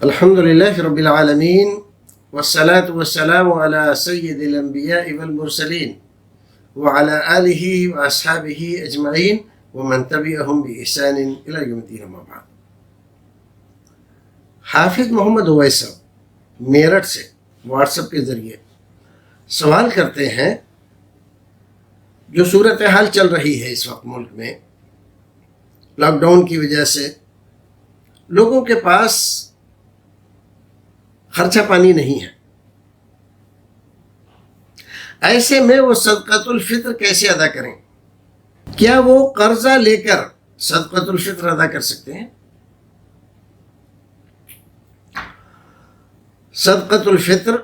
الحمد لله رب العالمين والصلاة والسلام على سيد الأنبياء والمرسلين وعلى آله وأصحابه أجمعين ومن تبعهم بإحسان إلى يوم الدين أما بعد. حافظ محمد اویس صاحب میرٹھ سے واٹس ایپ کے ذریعے سوال کرتے ہیں، جو صورتحال چل رہی ہے اس وقت ملک میں لاک ڈاؤن کی وجہ سے، لوگوں کے پاس خرچہ پانی نہیں ہے، ایسے میں وہ صدقۃ الفطر کیسے ادا کریں؟ کیا وہ قرضہ لے کر صدقۃ الفطر ادا کر سکتے ہیں؟ صدقۃ الفطر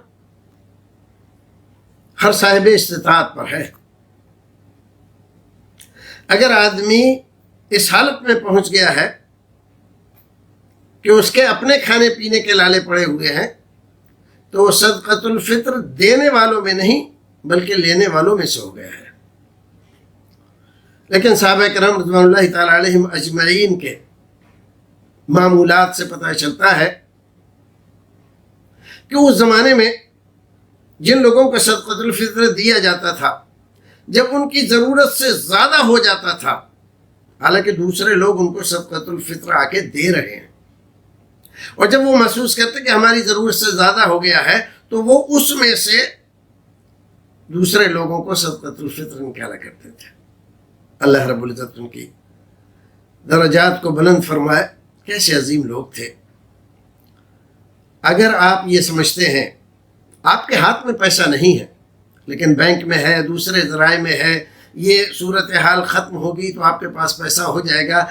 ہر صاحب استطاعت پر ہے. اگر آدمی اس حالت میں پہنچ گیا ہے کہ اس کے اپنے کھانے پینے کے لالے پڑے ہوئے ہیں تو وہ صدقۃ الفطر دینے والوں میں نہیں بلکہ لینے والوں میں سے ہو گیا ہے. لیکن صحابہ کرام رضوان اللہ تعالی علیہم اجمعین کے معمولات سے پتہ چلتا ہے کہ اس زمانے میں جن لوگوں کو صدقۃ الفطر دیا جاتا تھا، جب ان کی ضرورت سے زیادہ ہو جاتا تھا، حالانکہ دوسرے لوگ ان کو صدقۃ الفطر آ کے دے رہے ہیں، اور جب وہ محسوس کرتے کہ ہماری ضرورت سے زیادہ ہو گیا ہے تو وہ اس میں سے دوسرے لوگوں کو صدقۃ الفطر نکالا کرتے تھے. اللہ رب العزت ان کی درجات کو بلند فرمائے. کیسے عظیم لوگ تھے. اگر آپ یہ سمجھتے ہیں آپ کے ہاتھ میں پیسہ نہیں ہے لیکن بینک میں ہے، دوسرے ذرائع میں ہے، یہ صورتحال ختم ہوگی تو آپ کے پاس پیسہ ہو جائے گا،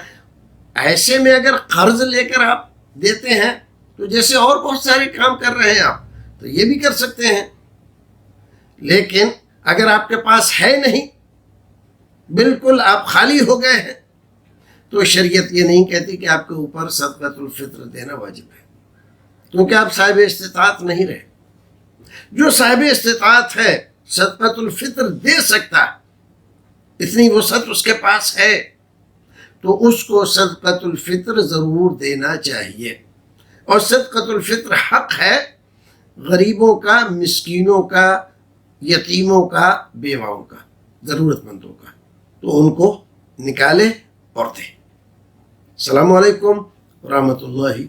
ایسے میں اگر قرض لے کر آپ دیتے ہیں تو جیسے اور بہت سارے کام کر رہے ہیں آپ تو یہ بھی کر سکتے ہیں. لیکن اگر آپ کے پاس ہے نہیں، بالکل آپ خالی ہو گئے ہیں، تو شریعت یہ نہیں کہتی کہ آپ کے اوپر صدقۃ الفطر دینا واجب ہے، کیونکہ آپ صاحب استطاعت نہیں رہے. جو صاحب استطاعت ہے صدقۃ الفطر دے سکتا ہے، اتنی وسعت اس کے پاس ہے، تو اس کو صدقۃ الفطر ضرور دینا چاہیے. اور صدقۃ الفطر حق ہے غریبوں کا، مسکینوں کا، یتیموں کا، بیواؤں کا، ضرورت مندوں کا، تو ان کو نکالے اور دے. السلام علیکم ورحمۃ اللہ